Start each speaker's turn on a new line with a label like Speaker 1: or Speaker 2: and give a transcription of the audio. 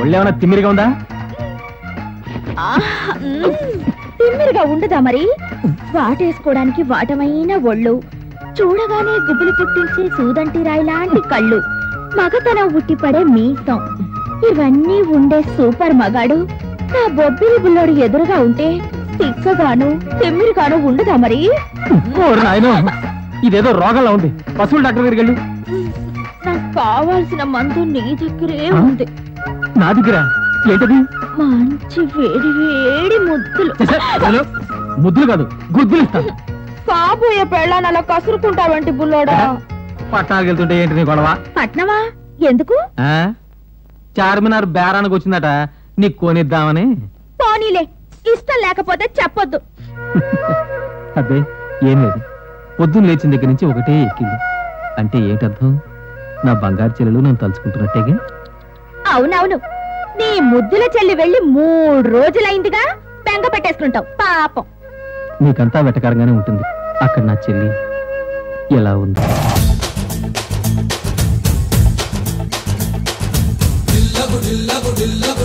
Speaker 1: ఒళ్ళేమన్నా తిమ్మిరిగా ఉందా?
Speaker 2: తిమ్మిరిగా ఉండదా మరి? వాటేసుకోవడానికి వాటమైన ఒళ్ళు, చూడగానే గుబులు పుట్టించే సూదంటి రాయి లాంటి కళ్ళు, మగతనం ఉట్టిపడే మీసం, ఇవన్నీ ఉండే సూపర్ మగాడు నా బొబ్బిలి బుల్లోడు ఎదురుగా ఉంటే తిక్కగాను తిమ్మిరిగాను ఉండదా మరి?
Speaker 1: ఇదేదో రోగంలా ఉంది. పశువుల డాక్టర్ దగ్గరికి వెళ్ళు.
Speaker 2: నాకు కావాల్సిన మందు నీ దగ్గరే ఉంది.
Speaker 1: నా దగ్గర ఏంటది?
Speaker 2: మంచి వేడి వేడి ముద్దులు.
Speaker 1: ముద్దులు కాదు, గుద్దులు ఇస్తాను.
Speaker 2: కాబోయే పెళ్ళాన్ని అలా కసురుకుంటావంటి బుల్లోడా.
Speaker 1: పట్టణానికి వెళ్తుంటే ఏంటి నీ గొడవ?
Speaker 2: పట్నమా? ఎందుకు?
Speaker 1: చార్మినార్ బేరానికి వచ్చిందట, నీకు కొనిద్దామని.
Speaker 2: పోనీలే, ఇష్టం లేకపోతే చెప్పొద్దు.
Speaker 1: అబ్బే ఏం లేదు, పొద్దున్న లేచిన దగ్గర నుంచి ఒకటే ఎక్కింది. అంటే ఏంటర్థం? నా బంగారు చెల్లెలు నన్ను తలుచుకుంటున్నట్టేగా.
Speaker 2: అవునవును, నీ ముద్దుల చెల్లి వెళ్ళి 3 రోజులైందిగా, బెంగ పెట్టేసుకుంటావు పాపం.
Speaker 1: నీకంతా వెటకారంగానే ఉంటుంది. అక్కడ నా చెల్లి ఎలా ఉంది?
Speaker 3: దిల్లగు దిల్లగు దిల్లగు